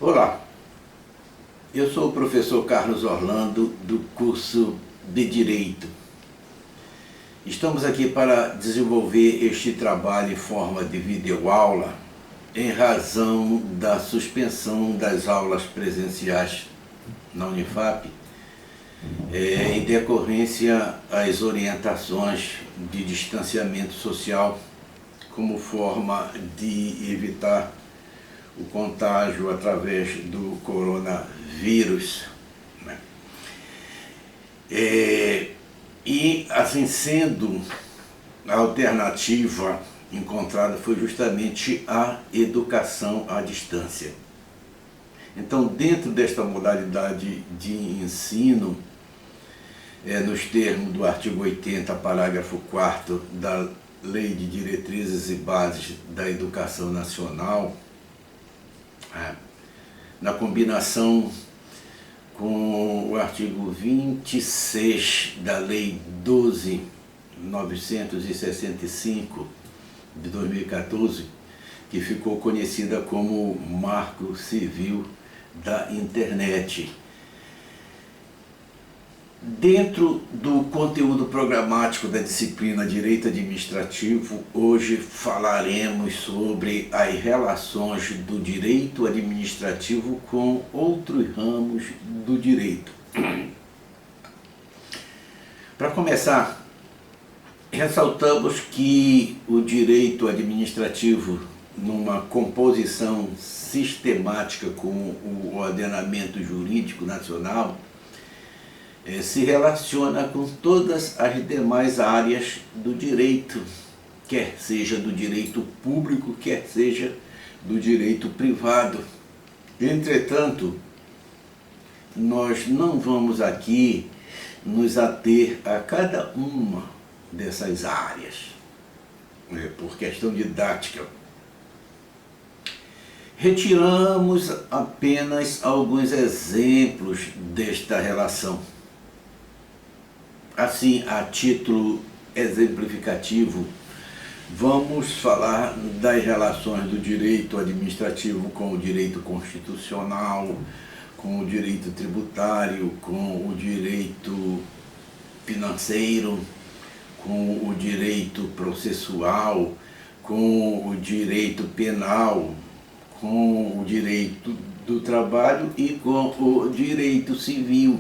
Olá, eu sou o professor Carlos Orlando do curso de Direito. Estamos aqui para desenvolver este trabalho em forma de videoaula em razão da suspensão das aulas presenciais na Unifap, em decorrência às orientações de distanciamento social como forma de evitar o contágio através do coronavírus. E assim sendo, a alternativa encontrada foi justamente a educação à distância. Então, dentro desta modalidade de ensino, nos termos do artigo 80, parágrafo 4º da Lei de Diretrizes e Bases da Educação Nacional, na combinação com o artigo 26 da Lei 12.965 de 2014, que ficou conhecida como Marco Civil da Internet. Dentro do conteúdo programático da disciplina Direito Administrativo, hoje falaremos sobre as relações do direito administrativo com outros ramos do direito. Para começar, ressaltamos que o direito administrativo, numa composição sistemática com o ordenamento jurídico nacional, se relaciona com todas as demais áreas do direito, quer seja do direito público, quer seja do direito privado. Entretanto, nós não vamos aqui nos ater a cada uma dessas áreas, por questão didática. Retiramos apenas alguns exemplos desta relação. Assim, a título exemplificativo, vamos falar das relações do direito administrativo com o direito constitucional, com o direito tributário, com o direito financeiro, com o direito processual, com o direito penal, com o direito do trabalho e com o direito civil.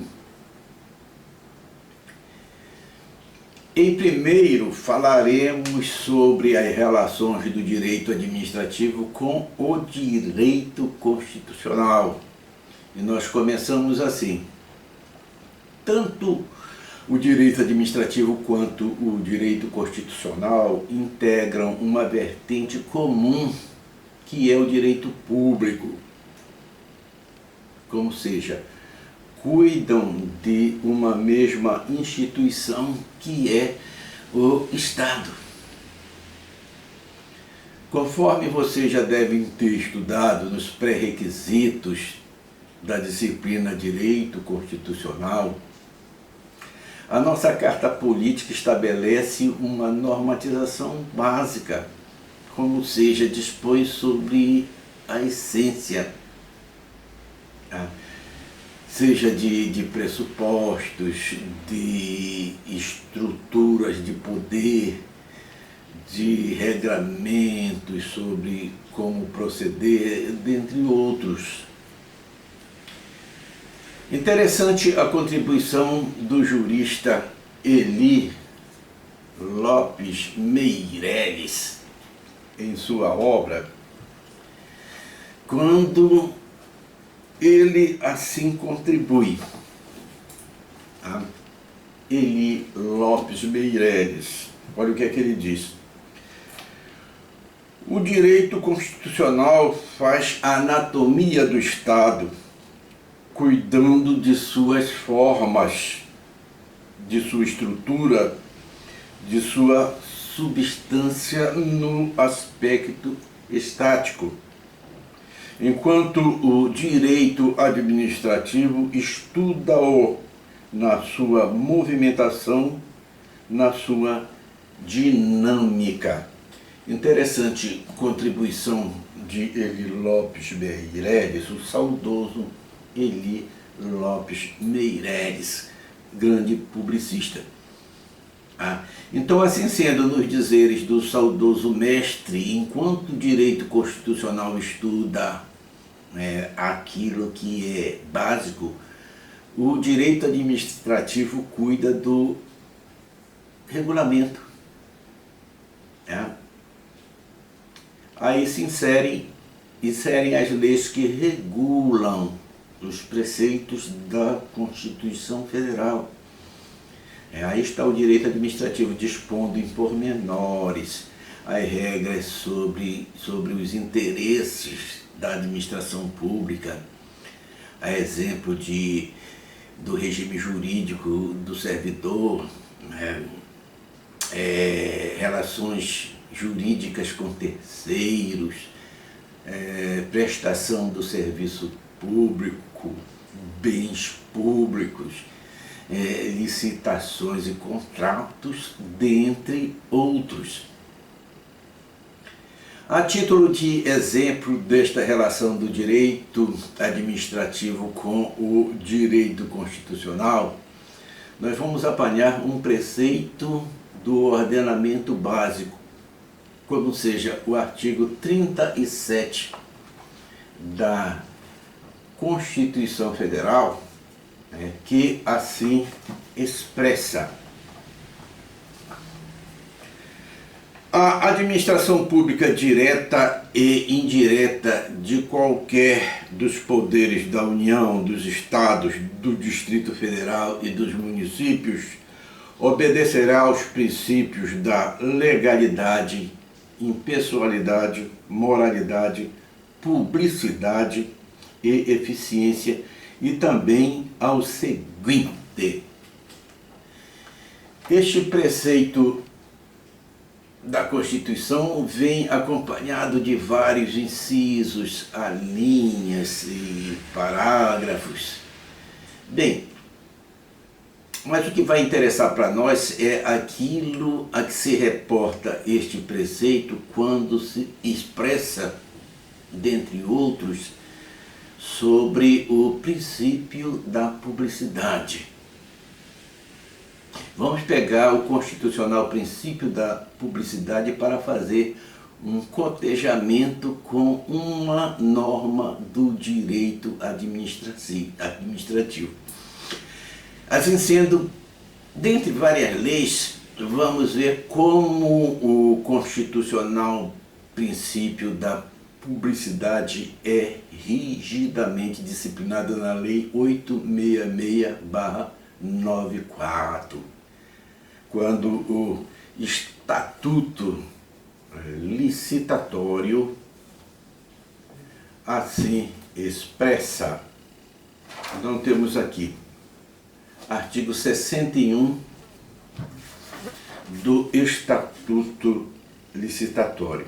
Em primeiro, falaremos sobre as relações do direito administrativo com o direito constitucional. E nós começamos assim. Tanto o direito administrativo quanto o direito constitucional integram uma vertente comum, que é o direito público. Como seja, cuidam de uma mesma instituição que é o Estado. Conforme vocês já devem ter estudado nos pré-requisitos da disciplina Direito Constitucional, a nossa Carta Política estabelece uma normatização básica, como seja, dispõe sobre a essência, seja de pressupostos, de estruturas de poder, de regramentos sobre como proceder, dentre outros. Interessante a contribuição do jurista Eli Lopes Meireles em sua obra, quando ele assim contribui. Eli Lopes Meireles, olha o que é que ele diz. O direito constitucional faz a anatomia do Estado, cuidando de suas formas, de sua estrutura, de sua substância no aspecto estático, enquanto o direito administrativo estuda-o na sua movimentação, na sua dinâmica. Interessante contribuição de Eli Lopes Meireles, o saudoso Eli Lopes Meireles, grande publicista. Então, assim sendo, nos dizeres do saudoso mestre, enquanto o direito constitucional estuda aquilo que é básico, o direito administrativo cuida do regulamento. Aí se inserem as leis que regulam os preceitos da Constituição Federal. Aí está o direito administrativo dispondo em pormenores as regras sobre os interesses da administração pública, a exemplo do regime jurídico do servidor, relações jurídicas com terceiros, prestação do serviço público, bens públicos, licitações e contratos, dentre outros. A título de exemplo desta relação do direito administrativo com o direito constitucional, nós vamos apanhar um preceito do ordenamento básico, como seja o artigo 37 da Constituição Federal, que assim expressa: a administração pública direta e indireta de qualquer dos poderes da União, dos Estados, do Distrito Federal e dos municípios obedecerá aos princípios da legalidade, impessoalidade, moralidade, publicidade e eficiência, e também ao seguinte: este preceito da Constituição vem acompanhado de vários incisos, alíneas e parágrafos. Bem, mas o que vai interessar para nós é aquilo a que se reporta este preceito quando se expressa, dentre outros, sobre o princípio da publicidade. Vamos pegar o constitucional princípio da publicidade para fazer um cotejamento com uma norma do direito administrativo. Assim sendo, dentre várias leis, vamos ver como o constitucional princípio da publicidade é rigidamente disciplinado na Lei 866/94, quando o Estatuto Licitatório assim expressa. Então temos aqui artigo 61 do Estatuto Licitatório.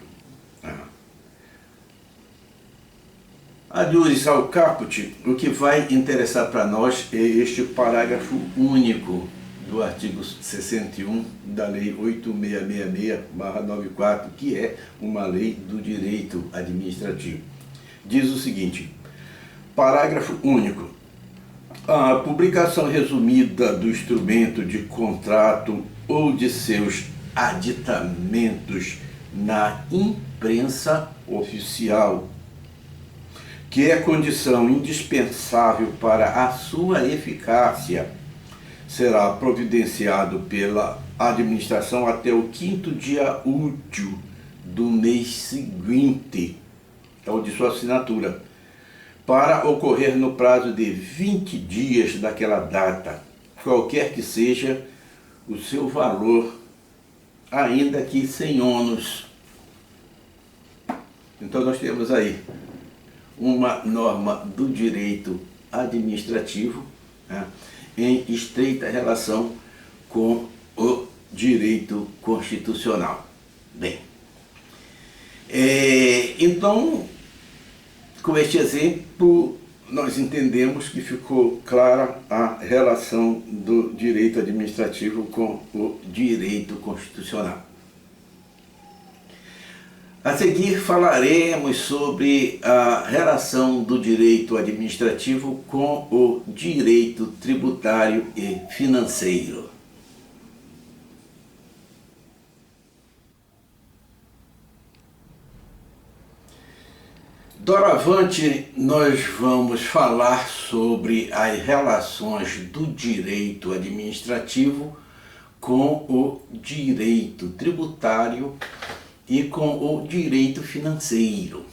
Adjures ao caput, o que vai interessar para nós é este parágrafo único do artigo 61 da Lei 8666/94, que é uma lei do direito administrativo. Diz o seguinte: parágrafo único. A publicação resumida do instrumento de contrato ou de seus aditamentos na imprensa oficial, que é condição indispensável para a sua eficácia, será providenciado pela administração até o 5º dia útil do mês seguinte ao de sua assinatura, para ocorrer no prazo de 20 dias daquela data, qualquer que seja o seu valor, ainda que sem ônus. Então nós temos aí uma norma do direito administrativo, em estreita relação com o direito constitucional. Bem, então, com este exemplo, nós entendemos que ficou clara a relação do direito administrativo com o direito constitucional. A seguir falaremos sobre a relação do direito administrativo com o direito tributário e financeiro. Doravante, nós vamos falar sobre as relações do direito administrativo com o direito tributário e com o direito financeiro.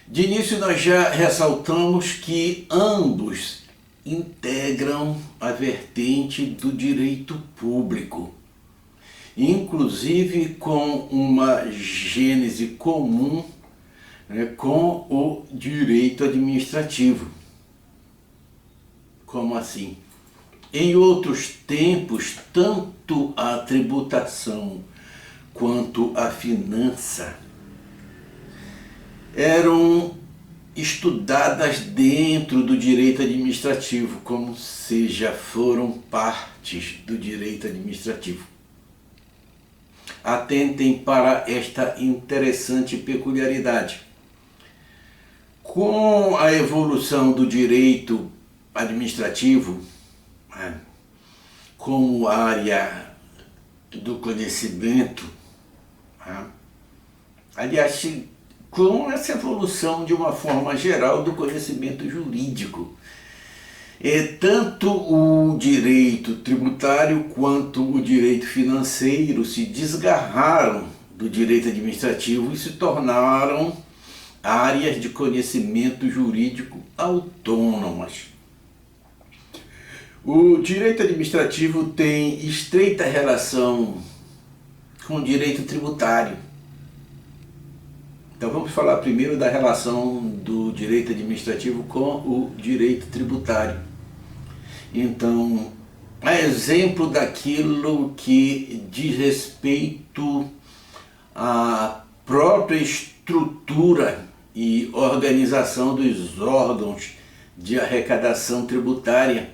De início, nós já ressaltamos que ambos integram a vertente do direito público, inclusive com uma gênese comum, com o direito administrativo. Como assim? Em outros tempos, tanto a tributação quanto a finança eram estudadas dentro do direito administrativo, como se já foram partes do direito administrativo. Atentem para esta interessante peculiaridade. Com a evolução do direito administrativo, como área do conhecimento, aliás, com essa evolução de uma forma geral do conhecimento jurídico, tanto o direito tributário quanto o direito financeiro se desgarraram do direito administrativo e se tornaram áreas de conhecimento jurídico autônomas. O direito administrativo tem estreita relação com o direito tributário. Então vamos falar primeiro da relação do direito administrativo com o direito tributário. Então, a exemplo daquilo que diz respeito à própria estrutura e organização dos órgãos de arrecadação tributária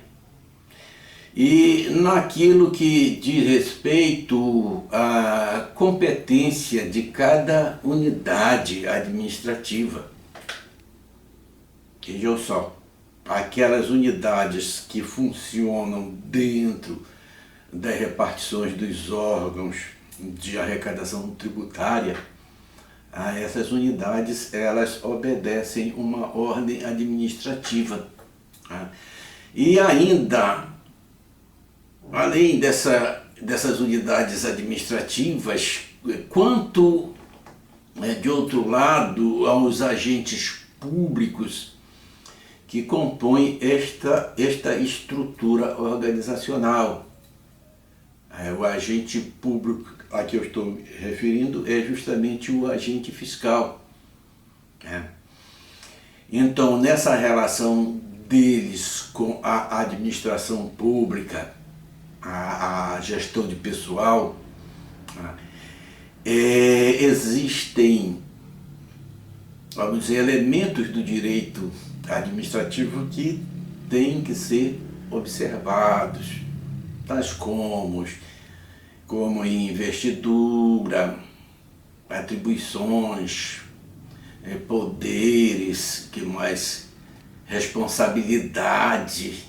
e naquilo que diz respeito à competência de cada unidade administrativa. Vejam só, aquelas unidades que funcionam dentro das repartições dos órgãos de arrecadação tributária, essas unidades elas obedecem uma ordem administrativa. E ainda, além dessas unidades administrativas, quanto, de outro lado, aos agentes públicos que compõem esta estrutura organizacional. O agente público a que eu estou me referindo é justamente o agente fiscal. Então, nessa relação deles com a administração pública, a gestão de pessoal, existem, vamos dizer, elementos do direito administrativo que têm que ser observados, tais como investidura, atribuições, poderes, que mais, responsabilidade.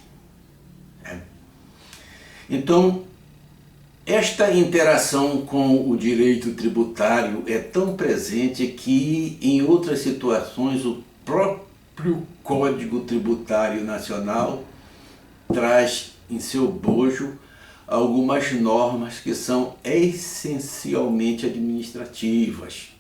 Então, esta interação com o direito tributário é tão presente que, em outras situações, o próprio Código Tributário Nacional traz em seu bojo algumas normas que são essencialmente administrativas.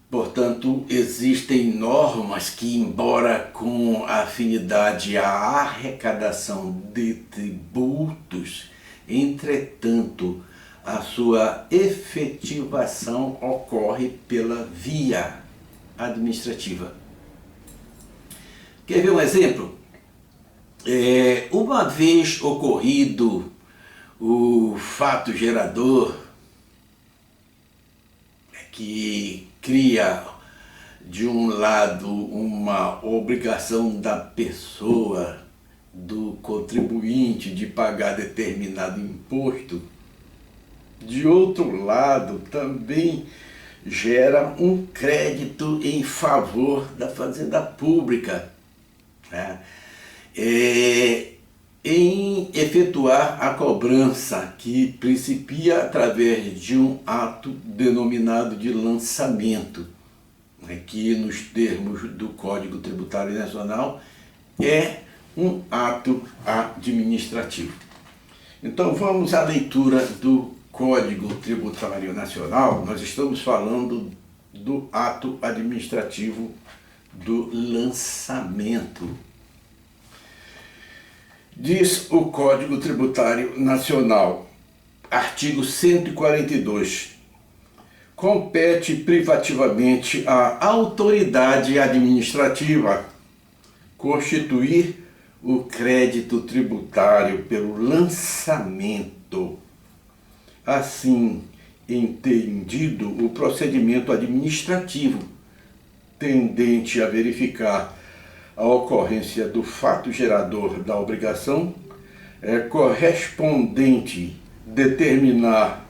Portanto, existem normas que, embora com afinidade à arrecadação de tributos, entretanto, a sua efetivação ocorre pela via administrativa. Quer ver um exemplo? Uma vez ocorrido o fato gerador que cria, de um lado, uma obrigação da pessoa, do contribuinte, de pagar determinado imposto, de outro lado, também gera um crédito em favor da fazenda pública, né? Em efetuar a cobrança, que principia através de um ato denominado de lançamento, né, que nos termos do Código Tributário Nacional é um ato administrativo. Então vamos à leitura do Código Tributário Nacional. Nós estamos falando do ato administrativo do lançamento. Diz o Código Tributário Nacional, artigo 142, compete privativamente à autoridade administrativa constituir o crédito tributário pelo lançamento. Assim entendido o procedimento administrativo tendente a verificar a ocorrência do fato gerador da obrigação, é correspondente determinar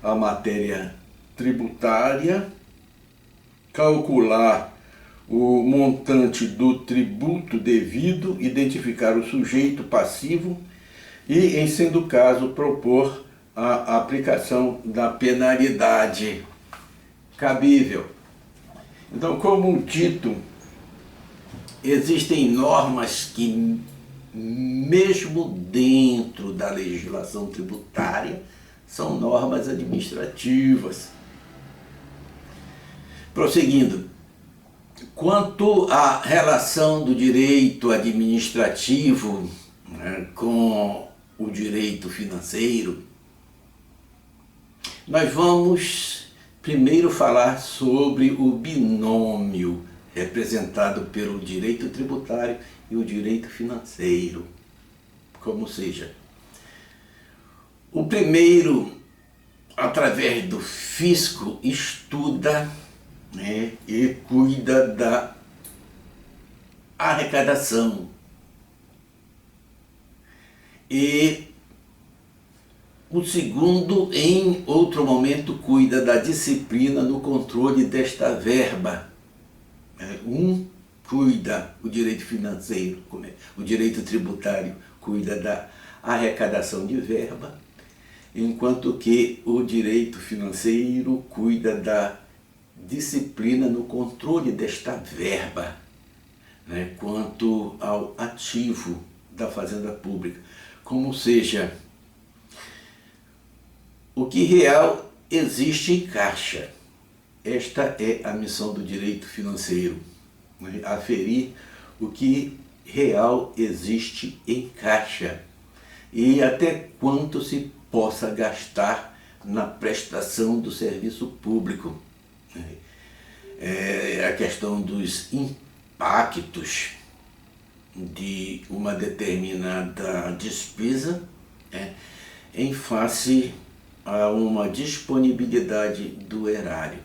a matéria tributária, calcular o montante do tributo devido, identificar o sujeito passivo e, em sendo o caso, propor a aplicação da penalidade cabível. Então, como dito, existem normas que, mesmo dentro da legislação tributária, são normas administrativas. Prosseguindo, quanto à relação do direito administrativo, né, com o direito financeiro, nós vamos primeiro falar sobre o binômio representado pelo direito tributário e o direito financeiro. Como seja, o primeiro, através do fisco, estuda, né, e cuida da arrecadação. E o segundo, em outro momento, cuida da disciplina no controle desta verba. Um cuida, o direito financeiro, o direito tributário cuida da arrecadação de verba, enquanto que o direito financeiro cuida da disciplina no controle desta verba, né, quanto ao ativo da fazenda pública. Como seja, o que real existe em caixa. Esta é a missão do direito financeiro, né? Aferir o que real existe em caixa e até quanto se possa gastar na prestação do serviço público. É a questão dos impactos de uma determinada despesa, né, em face a uma disponibilidade do erário.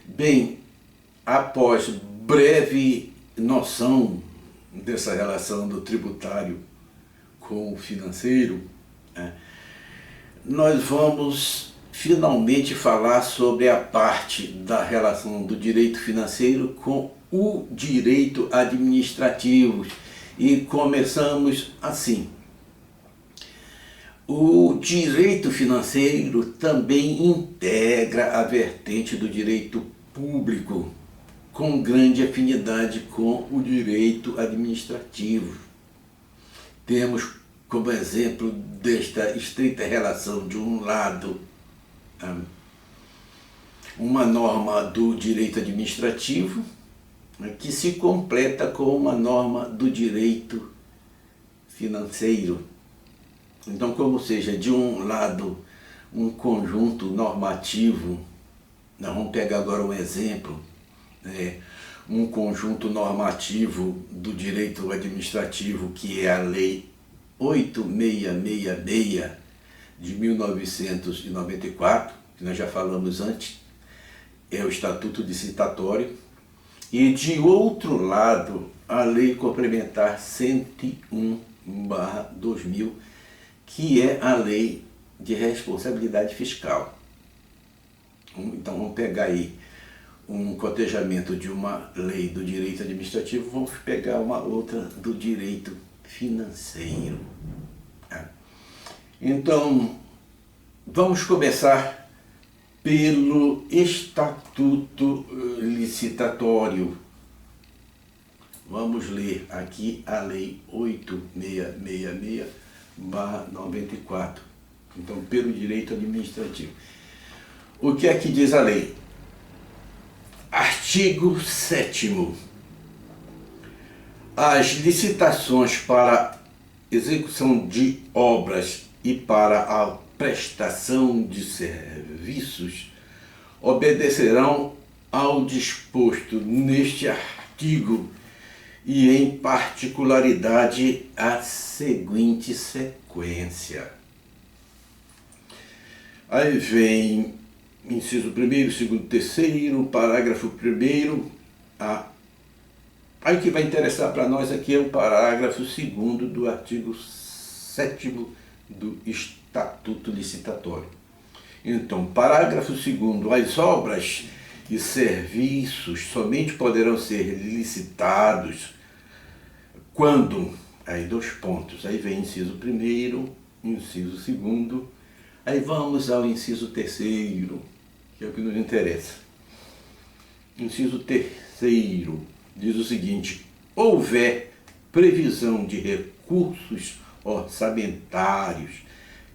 Bem, após breve noção dessa relação do tributário com o financeiro, né, nós vamos finalmente falar sobre a parte da relação do direito financeiro com o direito administrativo. E começamos assim. O direito financeiro também integra a vertente do direito público, com grande afinidade com o direito administrativo. Temos como exemplo desta estreita relação, de um lado, uma norma do direito administrativo, que se completa com uma norma do direito financeiro. Então, como seja, de um lado, um conjunto normativo, nós vamos pegar agora um exemplo, um conjunto normativo do direito administrativo, que é a Lei 8666 de 1994, que nós já falamos antes, é o Estatuto Licitatório, e de outro lado, a Lei Complementar 101/2000, que é a Lei de responsabilidade fiscal. Então vamos pegar aí um cotejamento de uma lei do direito administrativo, vamos pegar uma outra do direito financeiro. Então, vamos começar pelo Estatuto Licitatório. Vamos ler aqui a Lei 8666/94. Então, pelo direito administrativo. O que é que diz a lei? Artigo 7º. As licitações para execução de obras e para a prestação de serviços obedecerão ao disposto neste artigo e, em particularidade, a seguinte sequência. Aí vem inciso 1º, 2º, 3º, parágrafo 1º. Aí o que vai interessar para nós aqui é o parágrafo 2º do artigo 7º do Estatuto Licitatório. Então, parágrafo 2º, as obras e serviços somente poderão ser licitados quando, aí 2 pontos, aí vem inciso 1º, inciso 2º, aí vamos ao inciso 3º, que é o que nos interessa. Inciso 3º diz o seguinte: houver previsão de recursos orçamentários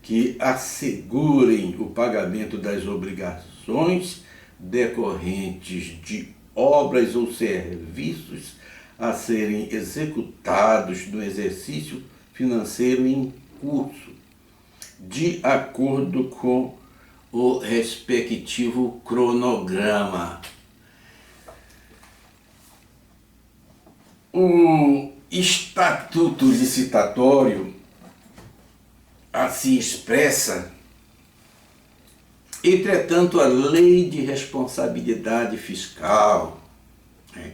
que assegurem o pagamento das obrigações decorrentes de obras ou serviços a serem executados no exercício financeiro em curso, de acordo com o respectivo cronograma. O Estatuto Licitatório assim expressa. Entretanto, a Lei de Responsabilidade Fiscal,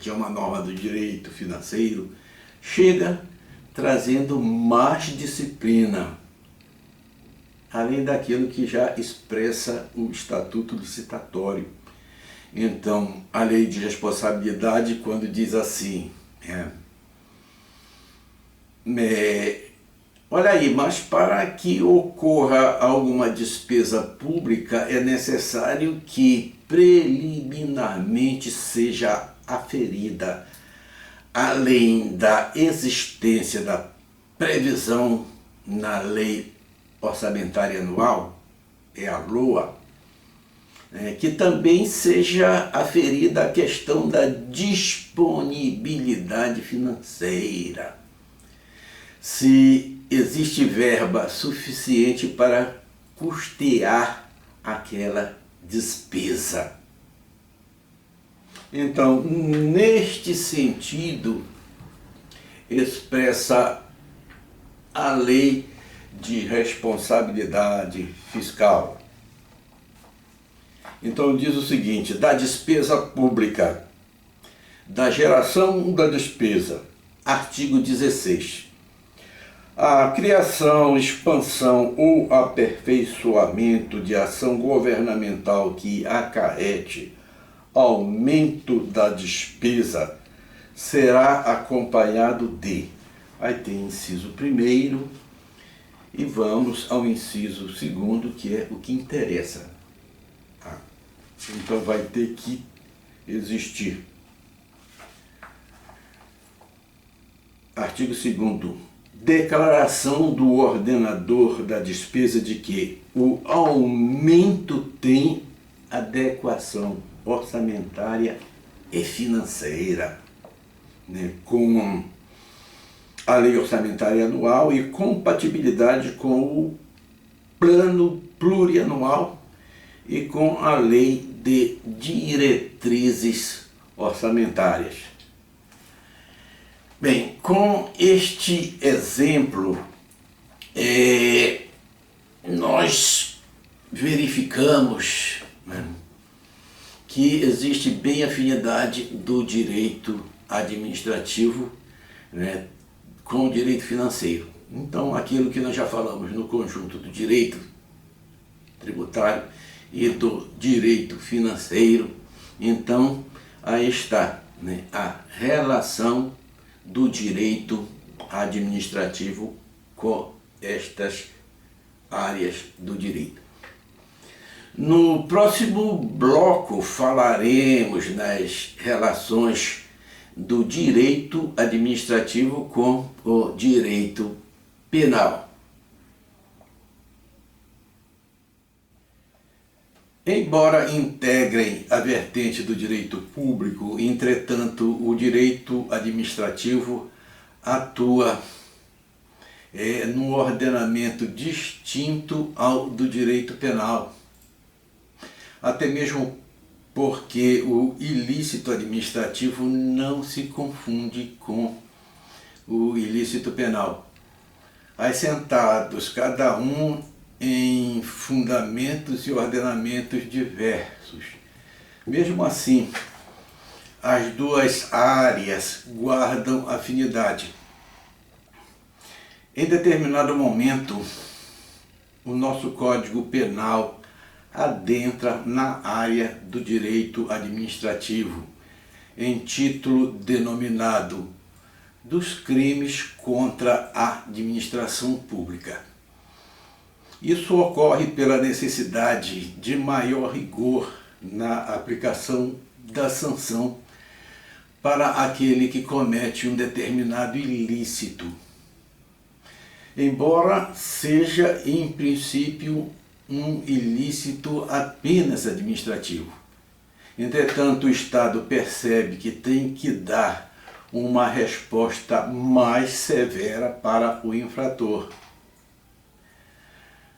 que é uma norma do direito financeiro, chega trazendo mais disciplina, além daquilo que já expressa o Estatuto Licitatório. Então, a Lei de Responsabilidade, quando diz assim, olha aí, mas para que ocorra alguma despesa pública é necessário que preliminarmente seja aferida, além da existência da previsão na Lei Orçamentária Anual, é a LOA, que também seja aferida a questão da disponibilidade financeira. Se existe verba suficiente para custear aquela despesa. Então, neste sentido, expressa a Lei de Responsabilidade Fiscal. Então, diz o seguinte: da despesa pública, da geração da despesa, artigo 16. A criação, expansão ou aperfeiçoamento de ação governamental que acarrete aumento da despesa será acompanhado de... Aí tem inciso 1º e vamos ao inciso 2º, que é o que interessa. Então vai ter que existir. Artigo 2º. Declaração do ordenador da despesa de que o aumento tem adequação orçamentária e financeira, com a Lei Orçamentária Anual e compatibilidade com o Plano Plurianual e com a Lei de Diretrizes Orçamentárias. Bem, com este exemplo, nós verificamos que existe bem afinidade do direito administrativo com o direito financeiro. Então, aquilo que nós já falamos no conjunto do direito tributário e do direito financeiro. Então, aí está, né, a relação do direito administrativo com estas áreas do direito. No próximo bloco falaremos nas relações do direito administrativo com o direito penal. Embora integrem a vertente do direito público, entretanto, o direito administrativo atua num ordenamento distinto ao do direito penal. Até mesmo porque o ilícito administrativo não se confunde com o ilícito penal, assentados cada um em fundamentos e ordenamentos diversos. Mesmo assim, as duas áreas guardam afinidade. Em determinado momento, o nosso Código Penal adentra na área do direito administrativo, em título denominado dos crimes contra a administração pública. Isso ocorre pela necessidade de maior rigor na aplicação da sanção para aquele que comete um determinado ilícito, embora seja, em princípio, um ilícito apenas administrativo. Entretanto, o Estado percebe que tem que dar uma resposta mais severa para o infrator.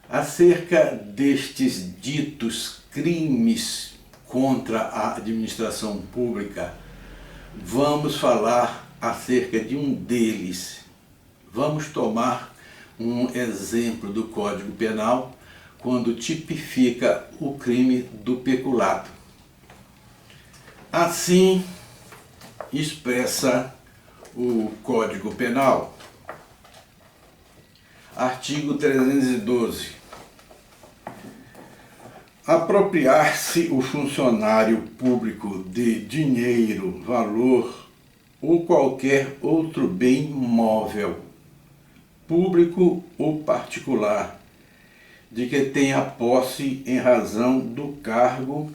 Acerca destes ditos crimes contra a administração pública, vamos falar acerca de um deles. Vamos tomar um exemplo do Código Penal quando tipifica o crime do peculato. Assim expressa o Código Penal. Artigo 312. Apropriar-se o funcionário público de dinheiro, valor ou qualquer outro bem móvel, público ou particular, de que tenha posse em razão do cargo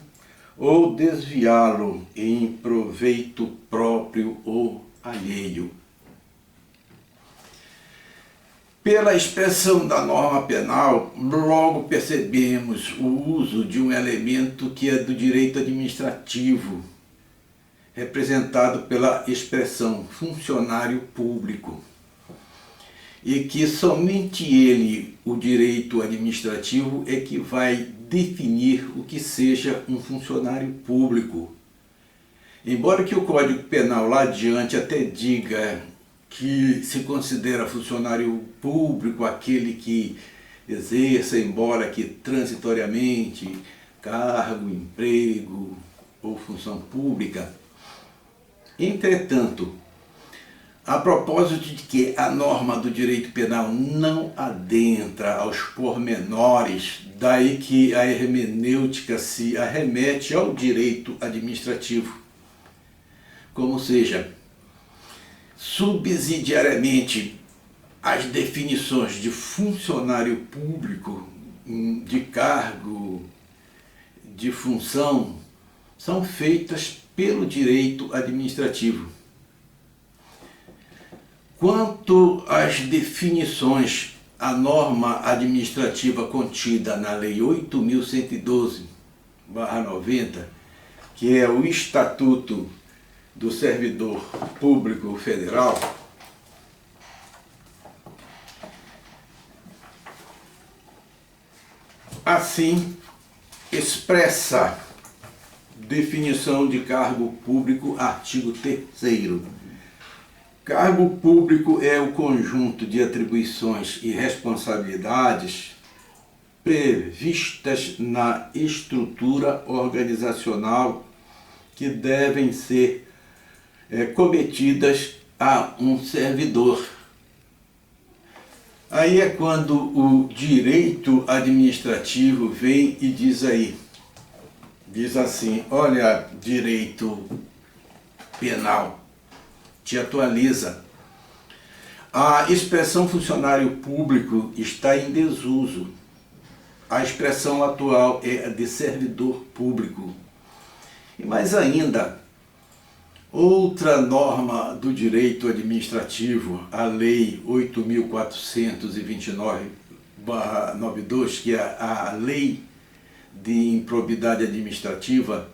ou desviá-lo em proveito próprio ou alheio. Pela expressão da norma penal, logo percebemos o uso de um elemento que é do direito administrativo, representado pela expressão funcionário público, e que somente ele, o direito administrativo, é que vai definir o que seja um funcionário público. Embora que o Código Penal lá adiante até diga que se considera funcionário público aquele que exerça, embora que transitoriamente, cargo, emprego ou função pública. Entretanto, a propósito de que a norma do direito penal não adentra aos pormenores, daí que a hermenêutica se arremete ao direito administrativo. Como seja, subsidiariamente, as definições de funcionário público, de cargo, de função, são feitas pelo direito administrativo. Quanto às definições, a norma administrativa contida na Lei 8.112/90, que é o Estatuto do Servidor Público Federal, assim expressa definição de cargo público, artigo 3º. Cargo público é o conjunto de atribuições e responsabilidades previstas na estrutura organizacional que devem ser cometidas a um servidor. Aí é quando o direito administrativo vem e diz assim, olha, direito penal, te atualiza. A expressão funcionário público está em desuso. A expressão atual é a de servidor público. E mais ainda, outra norma do direito administrativo, a Lei 8.429/92, que é a Lei de Improbidade Administrativa,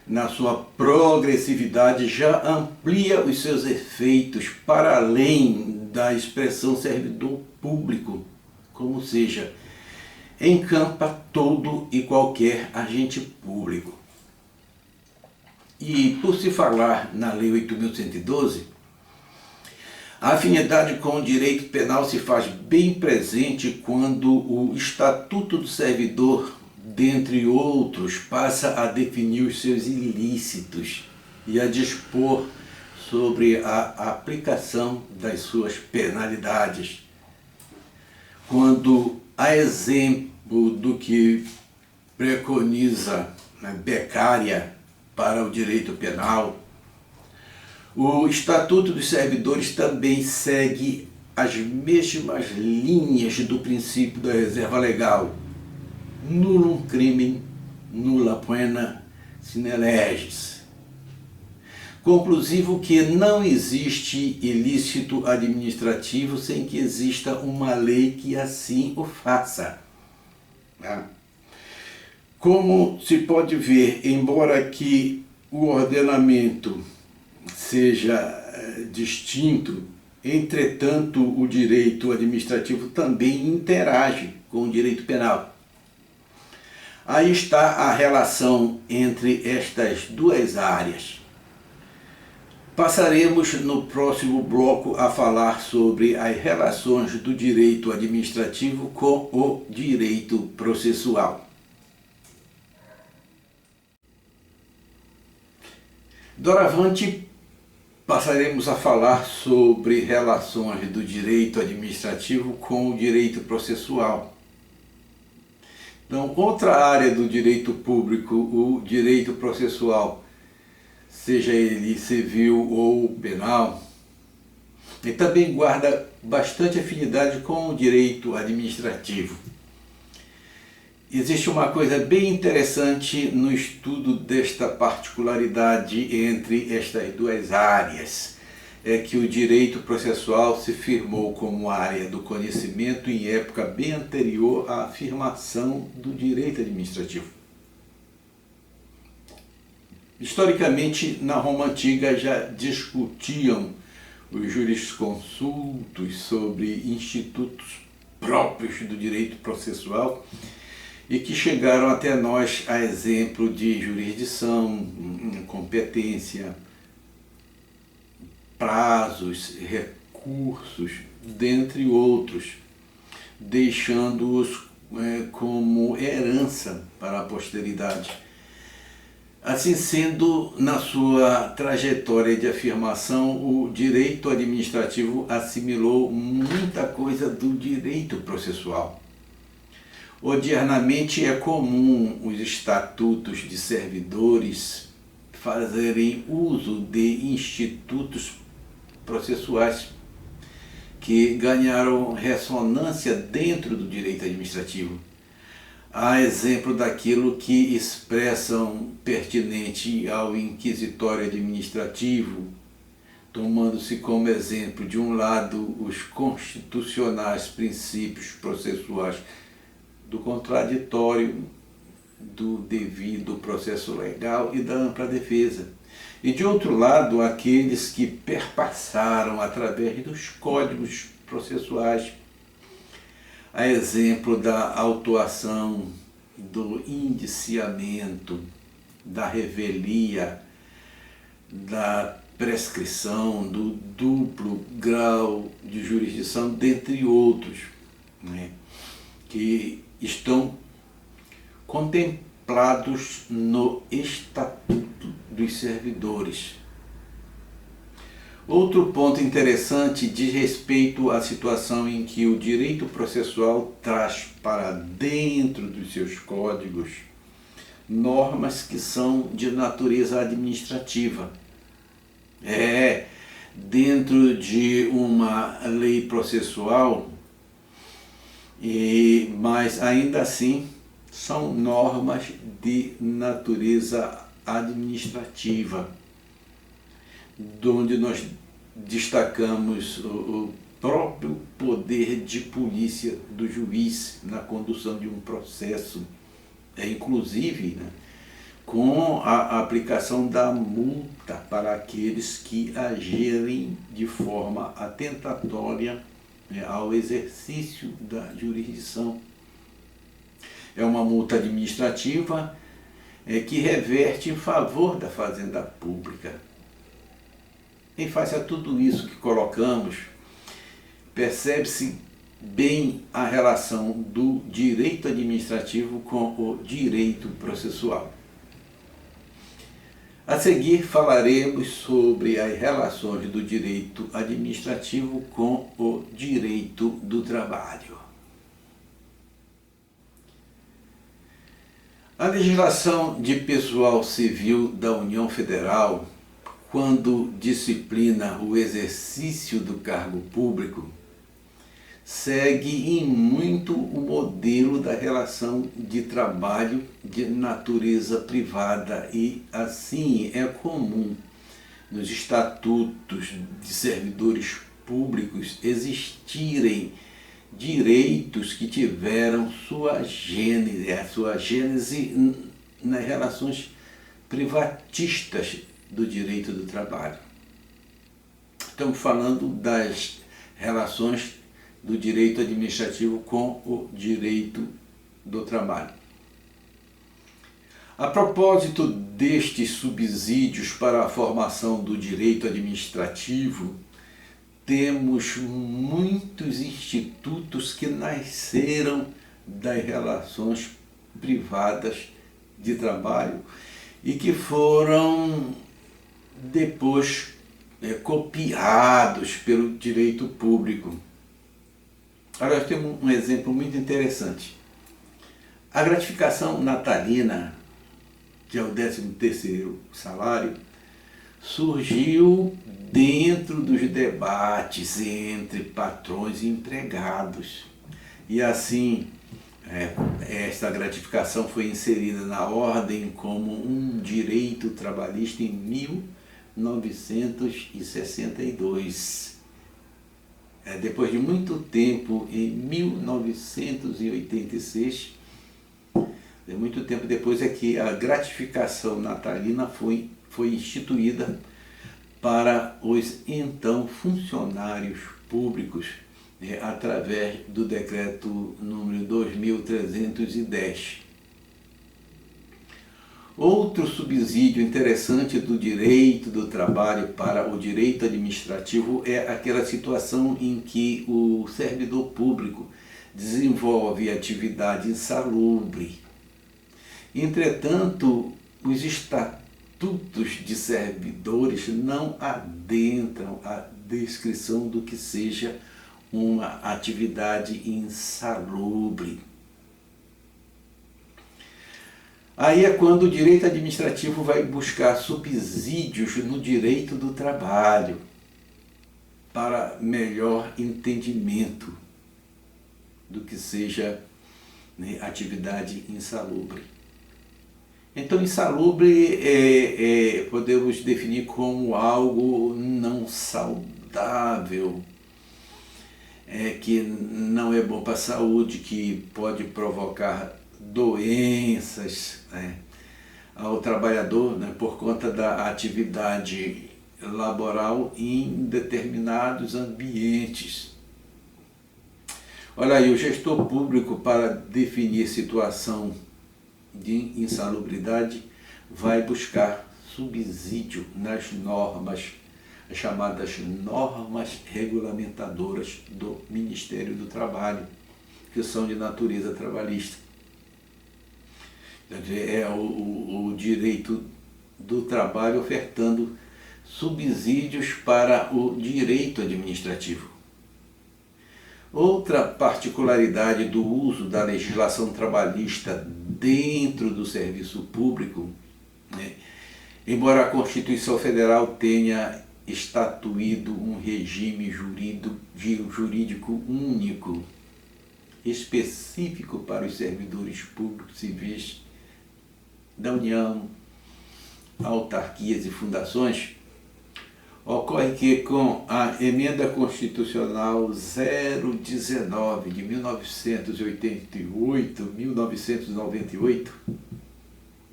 na sua progressividade, já amplia os seus efeitos para além da expressão servidor público, como seja, encampa todo e qualquer agente público. E por se falar na Lei 8.112, a afinidade com o direito penal se faz bem presente quando o Estatuto do Servidor, dentre outros, passa a definir os seus ilícitos e a dispor sobre a aplicação das suas penalidades. Quando, a exemplo do que preconiza Beccaria para o direito penal, o Estatuto dos Servidores também segue as mesmas linhas do princípio da reserva legal. Nullum crimen, nulla poena sine legis. Conclusivo que não existe ilícito administrativo sem que exista uma lei que assim o faça. Como se pode ver, embora que o ordenamento seja distinto, entretanto o direito administrativo também interage com o direito penal. Aí está a relação entre estas duas áreas. Passaremos no próximo bloco a falar sobre as relações do direito administrativo com o direito processual. Doravante, passaremos a falar sobre relações do direito administrativo com o direito processual. Então, outra área do direito público, o direito processual, seja ele civil ou penal, ele também guarda bastante afinidade com o direito administrativo. Existe uma coisa bem interessante no estudo desta particularidade entre estas duas áreas. É que o direito processual se firmou como área do conhecimento em época bem anterior à afirmação do direito administrativo. Historicamente, na Roma Antiga já discutiam os jurisconsultos sobre institutos próprios do direito processual e que chegaram até nós a exemplo de jurisdição, competência, prazos, recursos, dentre outros, deixando-os como herança para a posteridade. Assim sendo, na sua trajetória de afirmação, o direito administrativo assimilou muita coisa do direito processual. Odiernamente é comum os estatutos de servidores fazerem uso de institutos processuais que ganharam ressonância dentro do direito administrativo. A exemplo daquilo que expressam pertinente ao inquisitório administrativo, tomando-se como exemplo, de um lado, os constitucionais princípios processuais do contraditório, do devido processo legal e da ampla defesa. E de outro lado, aqueles que perpassaram através dos códigos processuais, a exemplo da autuação, do indiciamento, da revelia, da prescrição, do duplo grau de jurisdição, dentre outros, que estão contemplados no Estatuto dos Servidores. Outro ponto interessante diz respeito à situação em que o direito processual traz para dentro dos seus códigos normas que são de natureza administrativa. Dentro de uma lei processual, mas ainda assim são normas de natureza administrativa, onde nós destacamos o próprio poder de polícia do juiz na condução de um processo, inclusive, né, com a aplicação da multa para aqueles que agirem de forma atentatória, né, ao exercício da jurisdição. É uma multa administrativa que reverte em favor da fazenda pública. Em face a tudo isso que colocamos, percebe-se bem a relação do direito administrativo com o direito processual. A seguir falaremos sobre as relações do direito administrativo com o direito do trabalho. A legislação de pessoal civil da União Federal, quando disciplina o exercício do cargo público, segue em muito o modelo da relação de trabalho de natureza privada e, assim, é comum nos estatutos de servidores públicos existirem direitos que tiveram sua gênese nas relações privatistas do direito do trabalho. Estamos falando das relações do direito administrativo com o direito do trabalho. A propósito destes subsídios para a formação do direito administrativo, temos muitos institutos que nasceram das relações privadas de trabalho e que foram depois copiados pelo direito público. Agora temos um exemplo muito interessante. A gratificação natalina, que é o 13º salário, surgiu dentro dos debates entre patrões e empregados. E assim, esta gratificação foi inserida na ordem como um direito trabalhista em 1962. Depois de muito tempo, em 1986, muito tempo depois é que a gratificação natalina foi instituída para os então funcionários públicos, através do decreto número 2310. Outro subsídio interessante do direito do trabalho para o direito administrativo é aquela situação em que o servidor público desenvolve atividade insalubre. Entretanto, os estatutos de servidores não adentram a descrição do que seja uma atividade insalubre. Aí é quando o direito administrativo vai buscar subsídios no direito do trabalho para melhor entendimento do que seja, atividade insalubre. Então, insalubre podemos definir como algo não saudável, que não é bom para a saúde, que pode provocar doenças ao trabalhador, por conta da atividade laboral em determinados ambientes. Olha aí, o gestor público, para definir situação de insalubridade, vai buscar subsídio nas normas, chamadas normas regulamentadoras do Ministério do Trabalho, que são de natureza trabalhista. É o direito do trabalho ofertando subsídios para o direito administrativo. Outra particularidade do uso da legislação trabalhista dentro do serviço público, né, embora a Constituição Federal tenha estatuído um regime jurídico único, específico para os servidores públicos civis da União, autarquias e fundações, ocorre que com a Emenda Constitucional 019 de 1998,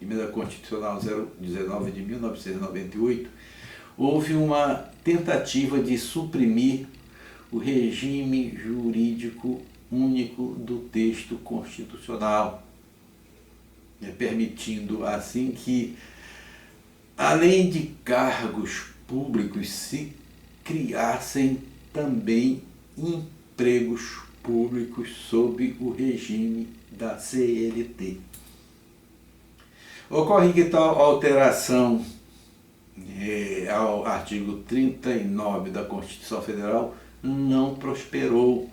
Emenda Constitucional 019 de 1998, houve uma tentativa de suprimir o regime jurídico único do texto constitucional, permitindo assim que, além de cargos públicos, se criassem também empregos públicos sob o regime da CLT. Ocorre que tal alteração ao artigo 39 da Constituição Federal não prosperou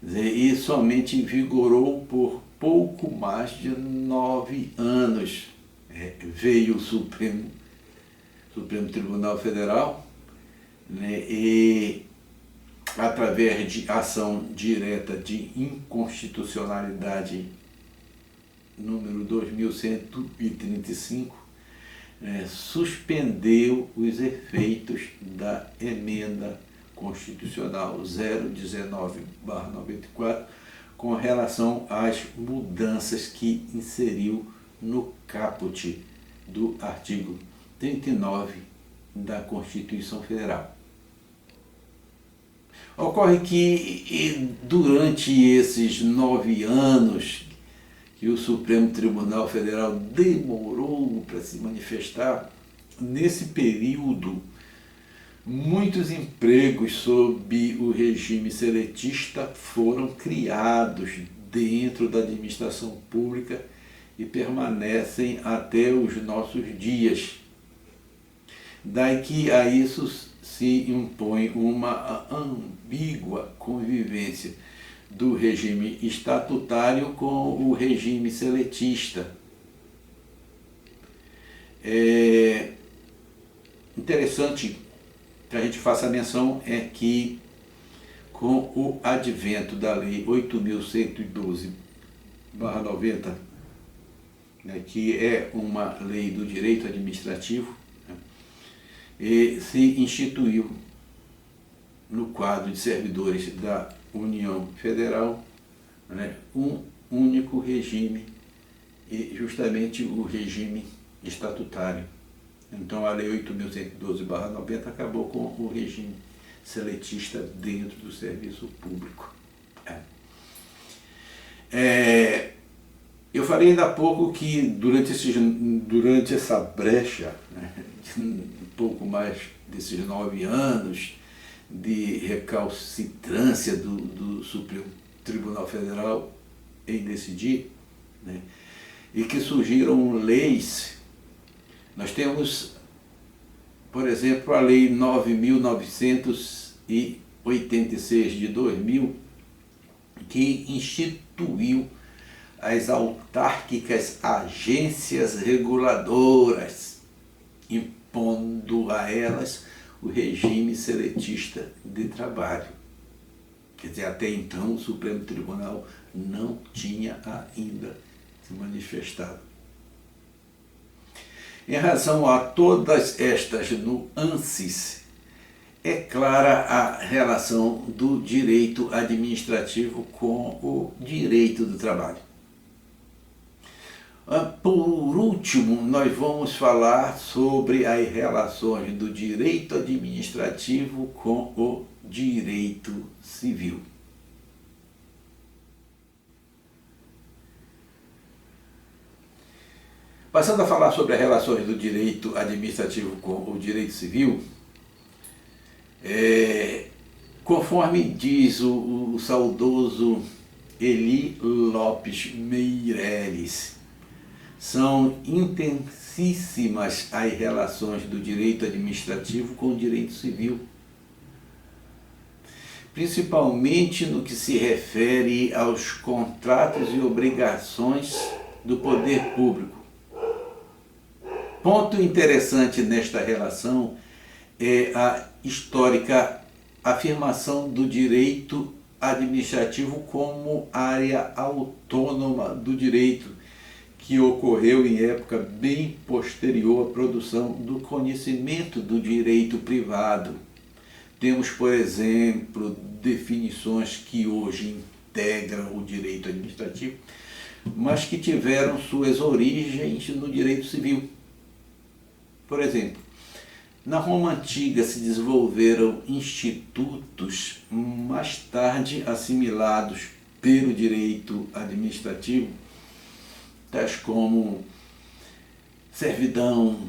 e somente vigorou por pouco mais de 9 anos. Veio o Supremo Tribunal Federal, né, e através de ação direta de inconstitucionalidade número 2135, suspendeu os efeitos da Emenda Constitucional 019/94 com relação às mudanças que inseriu no caput do artigo 39 da Constituição Federal. Ocorre que durante esses 9 anos que o Supremo Tribunal Federal demorou para se manifestar, nesse período, muitos empregos sob o regime seletista foram criados dentro da administração pública e permanecem até os nossos dias. Daí que a isso se impõe uma ambígua convivência do regime estatutário com o regime seletista. Interessante que a gente faça menção é que, com o advento da Lei 8.112/90, que é uma lei do direito administrativo, e se instituiu no quadro de servidores da União Federal, um único regime, e justamente o regime estatutário. Então a Lei 8.112/90 acabou com o regime seletista dentro do serviço público. Eu falei ainda há pouco que durante essa brecha, um pouco mais desses 9 anos de recalcitrância do Supremo Tribunal Federal em decidir, e que surgiram leis. Nós temos, por exemplo, a Lei 9.986 de 2000, que instituiu as autárquicas agências reguladoras, impondo a elas o regime seletista de trabalho. Quer dizer, até então o Supremo Tribunal não tinha ainda se manifestado. Em razão a todas estas nuances, é clara a relação do direito administrativo com o direito do trabalho. Por último, nós vamos falar sobre as relações do direito administrativo com o direito civil. Passando a falar sobre as relações do direito administrativo com o direito civil, conforme diz o saudoso Eli Lopes Meireles, são intensíssimas as relações do direito administrativo com o direito civil, principalmente no que se refere aos contratos e obrigações do poder público. Ponto interessante nesta relação é a histórica afirmação do direito administrativo como área autônoma do direito, que ocorreu em época bem posterior à produção do conhecimento do direito privado. Temos, por exemplo, definições que hoje integram o direito administrativo, mas que tiveram suas origens no direito civil. Por exemplo, na Roma Antiga se desenvolveram institutos mais tarde assimilados pelo direito administrativo, tais como servidão,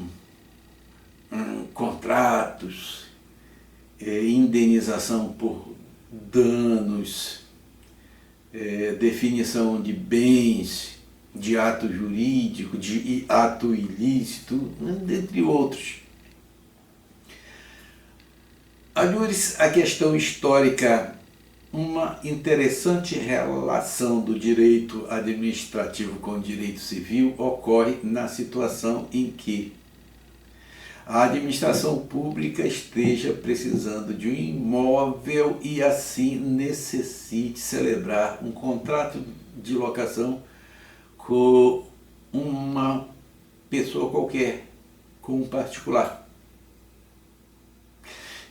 contratos, indenização por danos, definição de bens, de ato jurídico, de ato ilícito, dentre outros. Alures a questão histórica, uma interessante relação do direito administrativo com o direito civil ocorre na situação em que a administração pública esteja precisando de um imóvel e assim necessite celebrar um contrato de locação com uma pessoa qualquer, com um particular.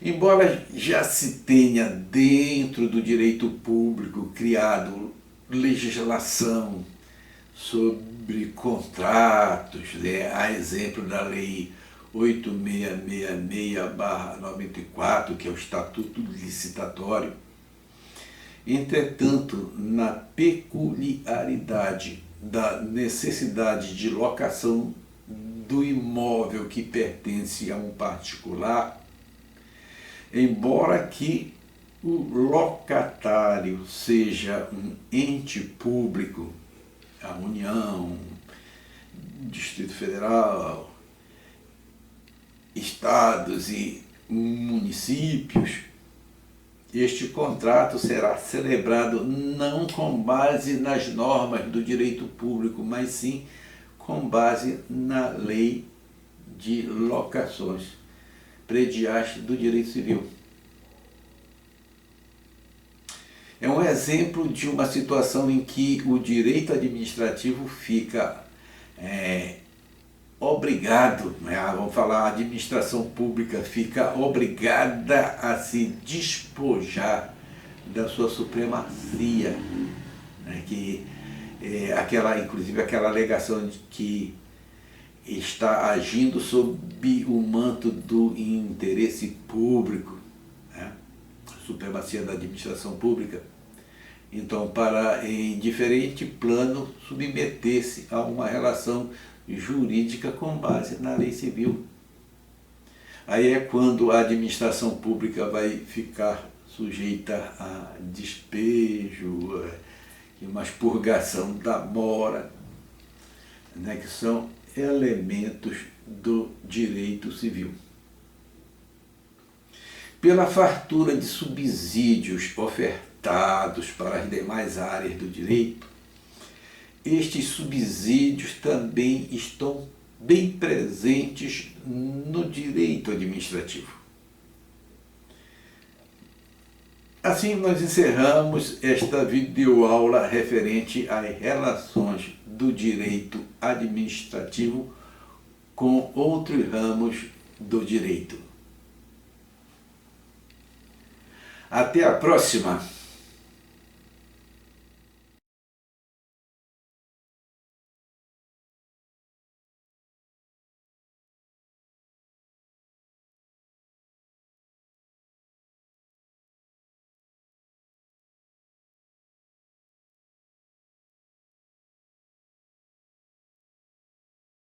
Embora já se tenha dentro do direito público criado legislação sobre contratos, a exemplo da Lei 8666/94, que é o Estatuto Licitatório, entretanto, na peculiaridade da necessidade de locação do imóvel que pertence a um particular, embora que o locatário seja um ente público, a União, Distrito Federal, estados e municípios, este contrato será celebrado não com base nas normas do direito público, mas sim com base na lei de locações prediais do direito civil. É um exemplo de uma situação em que o direito administrativo fica obrigado, vamos falar, a administração pública fica obrigada a se despojar da sua supremacia, que inclusive aquela alegação de que está agindo sob o manto do interesse público, a supremacia da administração pública. Então, para, em diferente plano, submeter-se a uma relação jurídica com base na lei civil. Aí é quando a administração pública vai ficar sujeita a despejo, uma expurgação da mora, que são elementos do direito civil. Pela fartura de subsídios ofertados para as demais áreas do direito, estes subsídios também estão bem presentes no direito administrativo. Assim, nós encerramos esta videoaula referente às relações do direito administrativo com outros ramos do direito. Até a próxima!